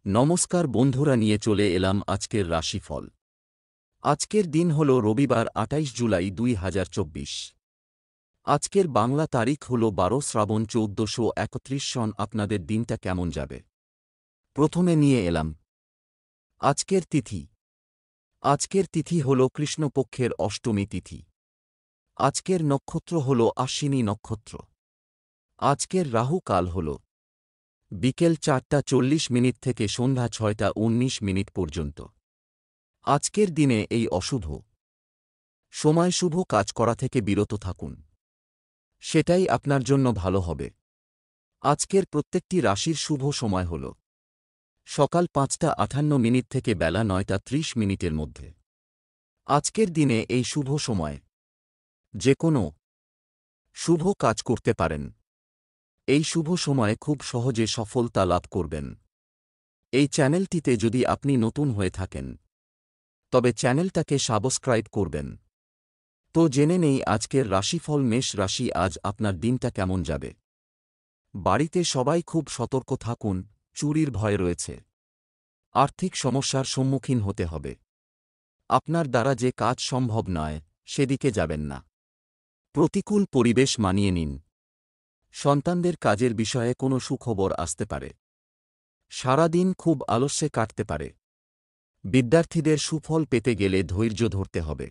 নমস্কার বন্ধুরা, নিয়ে চলে এলাম আজকের রাশিফল। আজকের দিন হল রবিবার ২৮ জুলাই ২০২৪। আজকের বাংলা তারিখ হল ১২ শ্রাবণ ১৪৩১ সন। আপনাদের দিনটা কেমন যাবে? প্রথমে নিয়ে এলাম আজকের তিথি। আজকের তিথি হল কৃষ্ণপক্ষের অষ্টমী তিথি। আজকের নক্ষত্র হল আশ্বিনী নক্ষত্র। আজকের রাহু কাল হল বিকেল ৪টা ৪০ থেকে সন্ধ্যা ৬টা ১৯ পর্যন্ত। আজকের দিনে এই অশুভ সময় শুভ কাজ করা থেকে বিরত থাকুন, সেটাই আপনার জন্য ভালো হবে। আজকের প্রত্যেকটি রাশির শুভ সময় হল সকাল ৫টা ৫৮ থেকে বেলা ৯টা ৩০ মধ্যে। আজকের দিনে এই শুভ সময় যে কোনো শুভ কাজ করতে পারেন। এই শুভ সময়ে খুব সহজে সফলতা লাভ করবেন। এই চ্যানেলটিতে যদি আপনি নতুন হয়ে থাকেন তবে চ্যানেলটাকে সাবস্ক্রাইব করবেন। তো জেনে নেই আজকের রাশিফল। মেষ রাশি, আজ আপনার দিনটা কেমন যাবে? বাড়িতে সবাই খুব সতর্ক থাকুন, চুরির ভয় রয়েছে। আর্থিক সমস্যার সম্মুখীন হতে হবে। আপনার দ্বারা যে কাজ সম্ভব নয় সেদিকে যাবেন না। প্রতিকূল পরিবেশ মানিয়ে নিন। সন্তানদের কাজের বিষয়ে কোনো সুখবর আসতে পারে। সারাদিন খুব আলস্যে কাটতে পারে। বিদ্যার্থীদের সুফল পেতে গেলে ধৈর্য ধরতে হবে।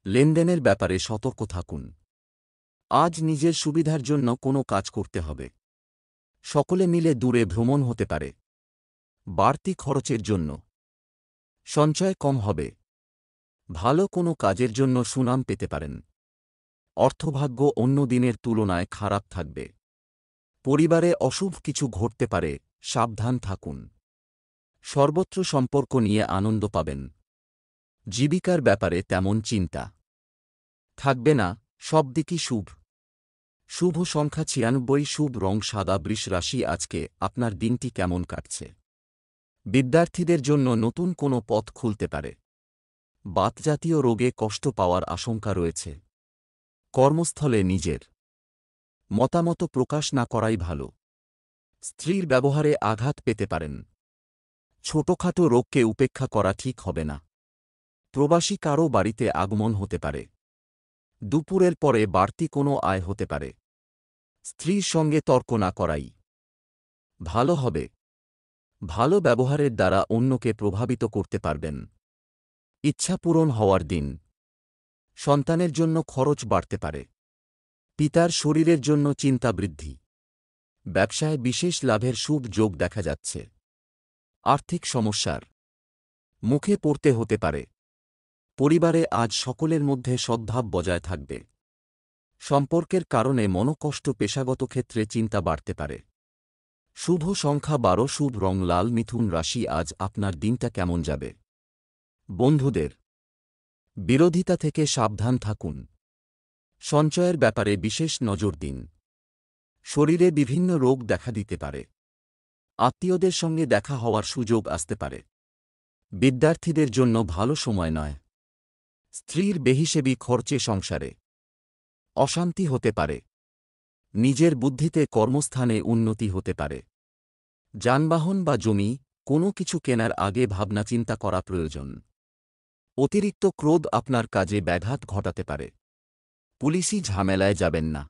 লেনদেনের ব্যাপারে সতর্ক থাকুন। আজ নিজের সুবিধার জন্য কোনো কাজ করতে হবে। সকলে মিলে দূরে ভ্রমণ হতে পারে। বাড়তি খরচের জন্য সঞ্চয় কম হবে। ভালো কোনো কাজের জন্য সুনাম পেতে পারেন। অর্থভাগ্য অন্য দিনের তুলনায় খারাপ থাকবে। পরিবারে অশুভ কিছু ঘটতে পারে, সাবধান থাকুন। সর্বত্র সম্পর্ক নিয়ে আনন্দ পাবেন। জীবিকার ব্যাপারে তেমন চিন্তা থাকবে না, সব দিকই শুভ। শুভ সংখ্যা ৯৬, শুভ রং সাদা। বৃষ রাশি, আজকে আপনার দিনটি কেমন কাটছে? বিদ্যার্থীদের জন্য নতুন কোনো পথ খুলতে পারে। বাতজাতীয় রোগে কষ্ট পাওয়ার আশঙ্কা রয়েছে। কর্মস্থলে নিজের মতামত প্রকাশ না করাই ভালো। স্ত্রীর ব্যবহারে আঘাত পেতে পারেন। ছোটখাটো রোগকে উপেক্ষা করা ঠিক হবে না। প্রবাসী কারও বাড়িতে আগমন হতে পারে। দুপুরের পরে বাড়তি কোনো আয় হতে পারে। স্ত্রীর সঙ্গে তর্ক না করাই ভালো হবে। ভালো ব্যবহারের দ্বারা অন্যকে প্রভাবিত করতে পারবেন। ইচ্ছা পূরণ হওয়ার দিন। সন্তানের জন্য খরচ বাড়তে পারে। পিতার শরীরের জন্য চিন্তা বৃদ্ধি। ব্যবসায় বিশেষ লাভের শুভ যোগ দেখা যাচ্ছে। আর্থিক সমস্যার মুখে পড়তে হতে পারে। পরিবারে আজ সকলের মধ্যে সদ্ভাব বজায় থাকবে। সম্পর্কের কারণে মনোকষ্ট, পেশাগত ক্ষেত্রে চিন্তা বাড়তে পারে। শুভ সংখ্যা ১২, শুভ রং লাল। মিথুন রাশি, আজ আপনার দিনটা কেমন যাবে? বন্ধুদের বিরোধিতা থেকে সাবধান থাকুন। সঞ্চয়ের ব্যাপারে বিশেষ নজর দিন। শরীরে বিভিন্ন রোগ দেখা দিতে পারে। আত্মীয়দের সঙ্গে দেখা হওয়ার সুযোগ আসতে পারে। বিদ্যার্থীদের জন্য ভালো সময় নয়। স্ত্রীর বেহিসেবি খরচে সংসারে অশান্তি হতে পারে। নিজের বুদ্ধিতে কর্মস্থানে উন্নতি হতে পারে। যানবাহন বা জমি কোনো কিছু কেনার আগে ভাবনা চিন্তা করা প্রয়োজন। অতিরিক্ত ক্রোধ আপনার কাজে ব্যাঘাত ঘটাতে পারে। পুলিশি ঝামেলায় যাবেন না।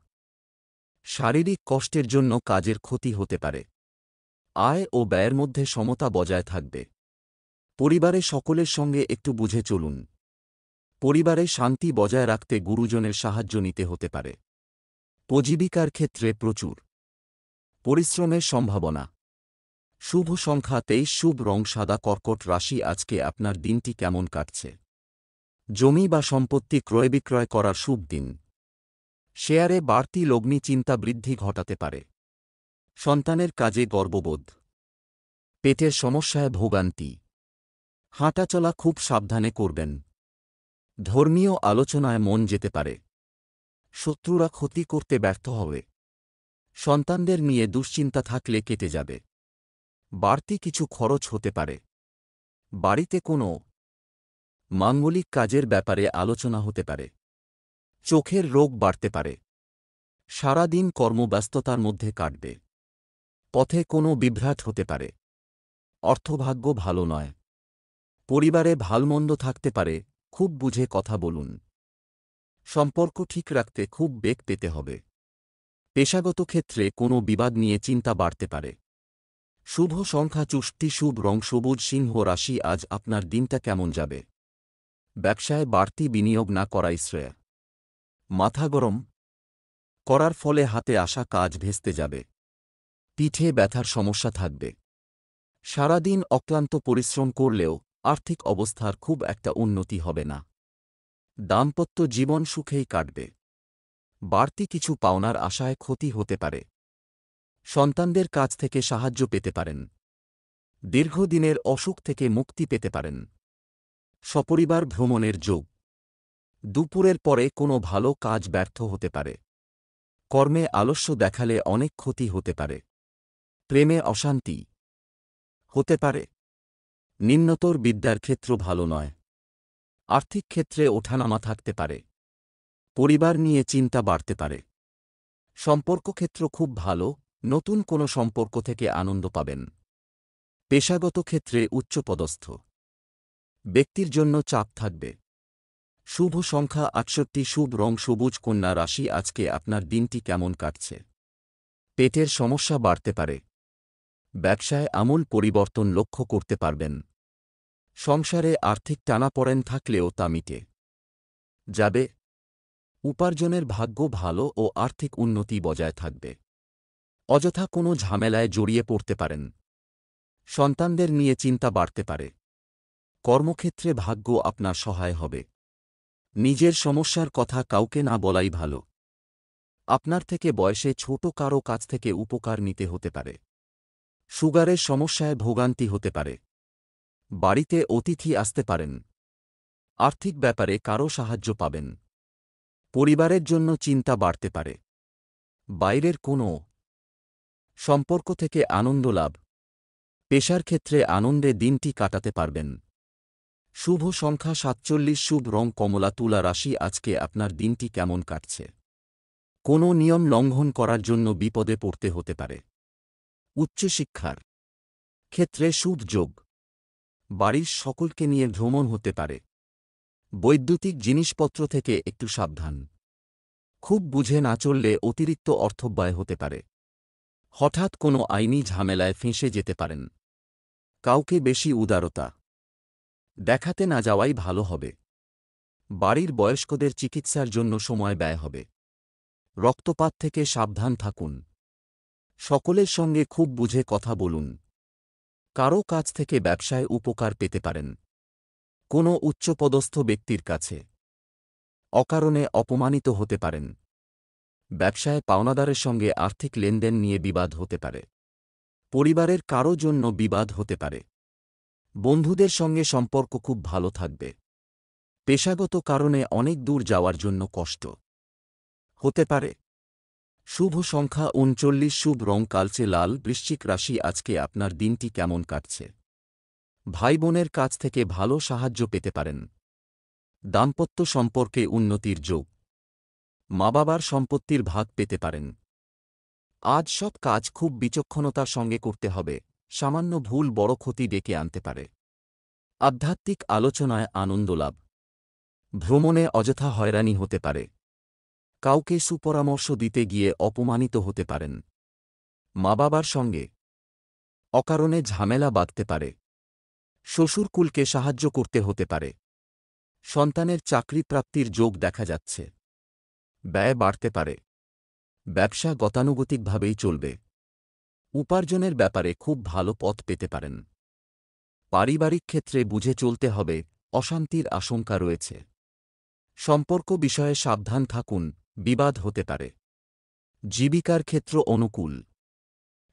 শারীরিক কষ্টের জন্য কাজের ক্ষতি হতে পারে। আয় ও ব্যয়ের মধ্যে সমতা বজায় থাকবে। পরিবারে সকলের সঙ্গে একটু বুঝে চলুন। পরিবারে শান্তি বজায় রাখতে গুরুজনের সাহায্য নিতে হতে পারে। উপজীবিকার ক্ষেত্রে প্রচুর পরিশ্রমের সম্ভাবনা। শুভ সংখ্যা ২৩, শুভ রং সাদা। কর্কট রাশি, আজকে আপনার দিনটি কেমন কাটছে? জমি বা সম্পত্তি ক্রয় বিক্রয় করার শুভ দিন। শেয়ারে বাড়তি লগ্নি চিন্তা বৃদ্ধি ঘটাতে পারে। সন্তানের কাজে গর্ববোধ। পেটের সমস্যায় ভোগান্তি। হাঁটাচলা খুব সাবধানে করবেন। ধর্মীয় আলোচনায় মন যেতে পারে। শত্রুরা ক্ষতি করতে ব্যর্থ হবে। সন্তানদের নিয়ে দুশ্চিন্তা থাকলে কেটে যাবে। বাড়তি কিছু খরচ হতে পারে। বাড়িতে কোনো মাঙ্গলিক কাজের ব্যাপারে আলোচনা হতে পারে। চোখের রোগ বাড়তে পারে। সারাদিন কর্মব্যস্ততার মধ্যে কাটবে। পথে কোনো বিভ্রাট হতে পারে। অর্থভাগ্য ভালো নয়। পরিবারে ভালমন্দ থাকতে পারে, খুব বুঝে কথা বলুন। সম্পর্ক ঠিক রাখতে খুব বেগ পেতে হবে। পেশাগত ক্ষেত্রে কোনো বিবাদ নিয়ে চিন্তা বাড়তে পারে। শুভ সংখ্যা 64, শুভ রং সবুজ। সিংহ রাশি, আজ আপনার দিনটা কেমন যাবে? ব্যবসায় বাড়তি বিনিয়োগ না করাই শ্রেয়। মাথা গরম করার ফলে হাতে আসা কাজ ভেস্তে যাবে। পিঠে ব্যথার সমস্যা থাকবে। সারাদিন অক্লান্ত পরিশ্রম করলেও আর্থিক অবস্থার খুব একটা উন্নতি হবে না। দাম্পত্য জীবন সুখেই কাটবে। বাড়তি কিছু পাওনার আশায় ক্ষতি হতে পারে। সন্তানদের কাছ থেকে সাহায্য পেতে পারেন। দীর্ঘদিনের অসুখ থেকে মুক্তি পেতে পারেন। সপরিবার ভ্রমণের যোগ। দুপুরের পরে কোনো ভালো কাজ ব্যর্থ হতে পারে। কর্মে আলস্য দেখালে অনেক ক্ষতি হতে পারে। প্রেমে অশান্তি হতে পারে। নিম্নতর বিদ্যার ক্ষেত্র ভালো নয়। আর্থিক ক্ষেত্রে ওঠানামা থাকতে পারে। পরিবার নিয়ে চিন্তা বাড়তে পারে। সম্পর্ক ক্ষেত্র খুব ভালো, নতুন কোনো সম্পর্ক থেকে আনন্দ পাবেন। পেশাগত ক্ষেত্রে উচ্চপদস্থ ব্যক্তির জন্য চাপ থাকবে। শুভ সংখ্যা 68, শুভ রং সবুজ। কন্যা রাশি, আজকে আপনার দিনটি কেমন কাটছে? পেটের সমস্যা বাড়তে পারে। ব্যবসায় আমূল পরিবর্তন লক্ষ্য করতে পারবেন। সংসারে আর্থিক টানাপোড়েন থাকলেও তা মিটে যাবে। উপার্জনের ভাগ্য ভালো ও আর্থিক উন্নতি বজায় থাকবে। অযথা কোনো ঝামেলায় জড়িয়ে পড়তে পারেন। সন্তানদের নিয়ে চিন্তা বাড়তে পারে। কর্মক্ষেত্রে ভাগ্য আপনার সহায় হবে। নিজের সমস্যার কথা কাউকে না বলাই ভালো। আপনার থেকে বয়সে ছোট কারও কাছ থেকে উপকার নিতে হতে পারে। সুগারের সমস্যায় ভোগান্তি হতে পারে। বাড়িতে অতিথি আসতে পারেন। আর্থিক ব্যাপারে কারও সাহায্য পাবেন। পরিবারের জন্য চিন্তা বাড়তে পারে। বাইরের কোনো সম্পর্ক থেকে আনন্দ লাভ। পেশার ক্ষেত্রে আনন্দে দিনটি কাটাতে পারবেন। শুভ সংখ্যা 47, শুভ রং কমলা। তুলা রাশি, আজকে আপনার দিনটি কেমন কাটছে? কোনো নিয়ম লঙ্ঘন করার জন্য বিপদে পড়তে হতে পারে। উচ্চশিক্ষার ক্ষেত্রে শুভ যোগ। বাড়ির সকলকে নিয়ে ভ্রমণ হতে পারে। বৈদ্যুতিক জিনিসপত্র থেকে একটু সাবধান। খুব বুঝে না চললে অতিরিক্ত অর্থব্যয় হতে পারে। হঠাৎ কোনো আইনি ঝামেলায় ফেঁসে যেতে পারেন। কাউকে বেশি উদারতা দেখাতে না যাওয়াই ভালো হবে। বাড়ির বয়স্কদের চিকিৎসার জন্য সময় ব্যয় হবে। রক্তপাত থেকে সাবধান থাকুন। সকলের সঙ্গে খুব বুঝে কথা বলুন। কারও কাছ থেকে ব্যবসায় উপকার পেতে পারেন। কোনো উচ্চপদস্থ ব্যক্তির কাছে অকারণে অপমানিত হতে পারেন। ব্যবসায় পাওনাদারের সঙ্গে আর্থিক লেনদেন নিয়ে বিবাদ হতে পারে। পরিবারের কারও জন্য বিবাদ হতে পারে। বন্ধুদের সঙ্গে সম্পর্ক খুব ভালো থাকবে। পেশাগত কারণে অনেক দূর যাওয়ার জন্য কষ্ট হতে পারে। শুভ সংখ্যা 39, শুভ রং কালচে লাল। বৃশ্চিক রাশি, আজকে আপনার দিনটি কেমন কাটছে? ভাই বোনের কাছ থেকে ভালো সাহায্য পেতে পারেন। দাম্পত্য সম্পর্কে উন্নতির যোগ। মা বাবার সম্পত্তির ভাগ পেতে পারেন। আজ সব কাজ খুব বিচক্ষণতার সঙ্গে করতে হবে। সামান্য ভুল বড় ক্ষতি ডেকে আনতে পারে। আধ্যাত্মিক আলোচনায় আনন্দ লাভ। ভ্রমণে অযথা হয়রানি হতে পারে। কাউকে সুপরামর্শ দিতে গিয়ে অপমানিত হতে পারেন। মা বাবার সঙ্গে অকারণে ঝামেলা বাঁধতে পারে। শ্বশুরকুলকে সাহায্য করতে হতে পারে। সন্তানের চাকরি প্রাপ্তির যোগ দেখা যাচ্ছে। ব্যয় বাড়তে পারে। ব্যবসা গতানুগতিকভাবেই চলবে। উপার্জনের ব্যাপারে খুব ভালো পথ পেতে পারেন। পারিবারিক ক্ষেত্রে বুঝে চলতে হবে, অশান্তির আশঙ্কা রয়েছে। সম্পর্ক বিষয়ে সাবধান থাকুন, বিবাদ হতে পারে। জীবিকার ক্ষেত্র অনুকূল।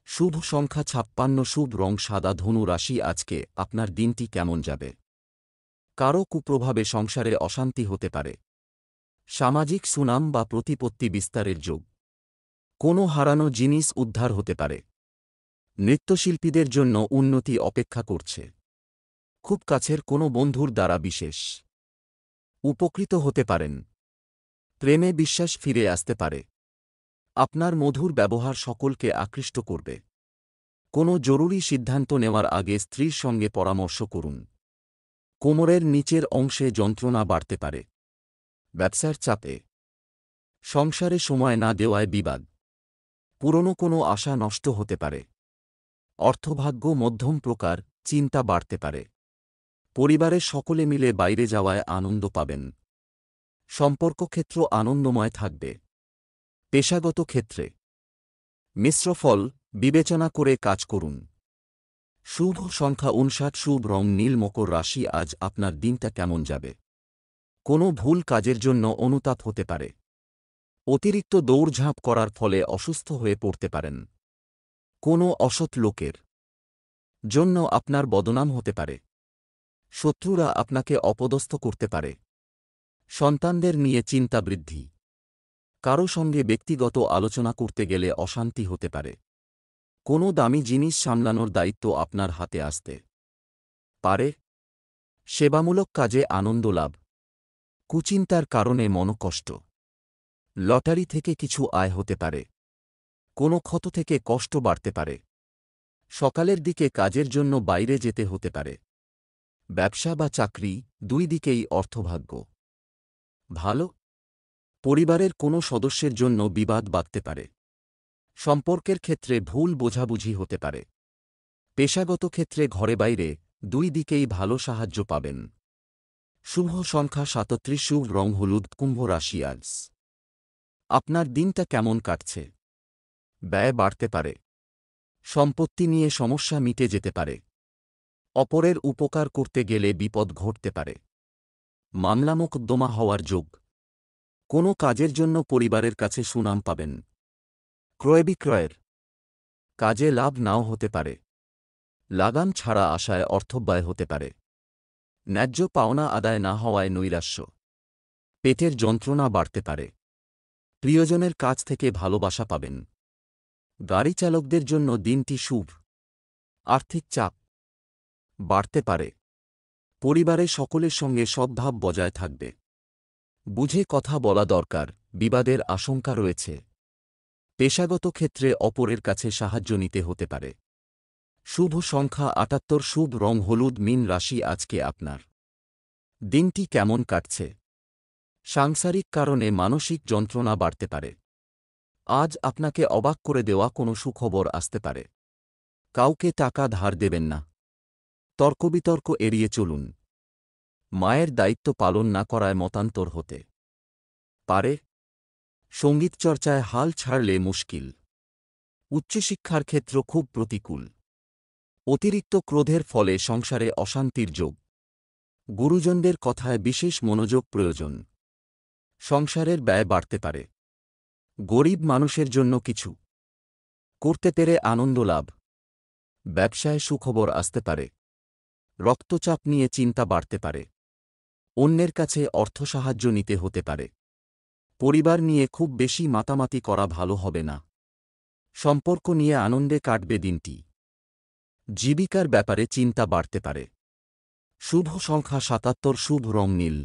শুভ সংখ্যা 56, শুভ রং সাদা। ধনু রাশি, আজকে আপনার দিনটি কেমন যাবে? কারও কুপ্রভাবে সংসারে অশান্তি হতে পারে। সামাজিক সুনাম বা প্রতিপত্তি বিস্তারের যোগ। কোনো হারানো জিনিস উদ্ধার হতে পারে। নৃত্যশিল্পীদের জন্য উন্নতি অপেক্ষা করছে। খুব কাছের কোনো বন্ধুর দ্বারা বিশেষ উপকৃত হতে পারেন। প্রেমে বিশ্বাস ফিরে আসতে পারে। আপনার মধুর ব্যবহার সকলকে আকৃষ্ট করবে। কোনো জরুরি সিদ্ধান্ত নেওয়ার আগে স্ত্রীর সঙ্গে পরামর্শ করুন। কোমরের নিচের অংশে যন্ত্রণা বাড়তে পারে। ব্যবসার চাপে। সংসারে সময় না দেওয়ায় বিবাদ। পুরনো কোনো আশা নষ্ট হতে পারে। অর্থভাগ্য মধ্যম প্রকার, চিন্তা বাড়তে পারে। পরিবারের সকলে মিলে বাইরে যাওয়ায় আনন্দ পাবেন। সম্পর্কক্ষেত্র আনন্দময় থাকবে। পেশাগত ক্ষেত্রে মিশ্র ফল, বিবেচনা করে কাজ করুন। শুভ সংখ্যা 59, শুভ রং নীল। মকর রাশি, আজ আপনার দিনটা কেমন যাবে? কোনো ভুল কাজের জন্য অনুতাপ হতে পারে। অতিরিক্ত দৌড়ঝাঁপ করার ফলে অসুস্থ হয়ে পড়তে পারেন। কোনো অসৎ লোকের জন্য আপনার বদনাম হতে পারে। শত্রুরা আপনাকে অপদস্থ করতে পারে। সন্তানদের নিয়ে চিন্তা বৃদ্ধি। কারো সঙ্গে ব্যক্তিগত আলোচনা করতে গেলে অশান্তি হতে পারে। কোনো দামি জিনিস সামলানোর দায়িত্ব আপনার হাতে আসতে পারে। সেবামূলক কাজে আনন্দ লাভ। কুচিন্তার কারণে মনকষ্ট। লটারি থেকে কিছু আয় হতে পারে। কোনো ক্ষত থেকে কষ্ট বাড়তে পারে। সকালের দিকে কাজের জন্য বাইরে যেতে হতে পারে। ব্যবসা বা চাকরি, দুই দিকেই অর্থভাগ্য ভালো। পরিবারের কোনো সদস্যের জন্য বিবাদ বাধতে পারে। সম্পর্কের ক্ষেত্রে ভুল বোঝাবুঝি হতে পারে। পেশাগত ক্ষেত্রে ঘরে বাইরে দুই দিকেই ভালো সাহায্য পাবেন। শুভ সংখ্যা 37, শুভ রং হলুদ। কুম্ভ রাশি, আজ আপনার দিনটা কেমন কাটছে? ব্যয় বাড়তে পারে। সম্পত্তি নিয়ে সমস্যা মিটে যেতে পারে। অপরের উপকার করতে গেলে বিপদ ঘটতে পারে। মামলা মোকদ্দমা হওয়ার যোগ। কোনো কাজের জন্য পরিবারের কাছে সুনাম পাবেন। ক্রয় বিক্রয়ের কাজে লাভ নাও হতে পারে। লাগাম ছাড়া আশায় অর্থব্যয় হতে পারে। ন্যায্য পাওনা আদায় না হওয়ায় নৈরাশ্য। পেটের যন্ত্রণা বাড়তে পারে। প্রিয়জনের কাছ থেকে ভালোবাসা পাবেন। গাড়ি চালকদের জন্য দিনটি শুভ। আর্থিক চাপ বাড়তে পারে। পরিবারে সকলের সঙ্গে সদ্ভাব বজায় থাকবে। বুঝে কথা বলা দরকার, বিবাদের আশঙ্কা রয়েছে। পেশাগত ক্ষেত্রে অপরের কাছে সাহায্য নিতে হতে পারে। শুভ সংখ্যা 78, শুভ রং হলুদ। মীন রাশি, আজকে আপনার দিনটি কেমন কাটছে? সাংসারিক কারণে মানসিক যন্ত্রণা বাড়তে পারে। আজ আপনাকে অবাক করে দেওয়া কোনো সুখবর আসতে পারে। কাউকে টাকা ধার দেবেন না। তর্কবিতর্ক এড়িয়ে চলুন। মায়ের দায়িত্ব পালন না করায় মতান্তর হতে পারে। সঙ্গীত চর্চায় হাল ছাড়লে মুশকিল। উচ্চশিক্ষার ক্ষেত্র খুব প্রতিকূল। অতিরিক্ত ক্রোধের ফলে সংসারে অশান্তির যোগ। গুরুজনদের কথায় বিশেষ মনোযোগ প্রয়োজন। সংসারের ব্যয় বাড়তে পারে। গরিব মানুষের জন্য কিছু করতে পেরে আনন্দ লাভ। ব্যবসায় সুখবর আসতে পারে। রক্তচাপ নিয়ে চিন্তা বাড়তে পারে। অন্যের কাছে অর্থ সাহায্য নিতে হতে পারে। পরিবার নিয়ে খুব বেশি মাতামাতি করা ভালো হবে না। সম্পর্ক নিয়ে আনন্দে কাটবে দিনটি। জীবিকার ব্যাপারে চিন্তা বাড়তে পারে। শুভ সংখ্যা 77, শুভ রং নীল।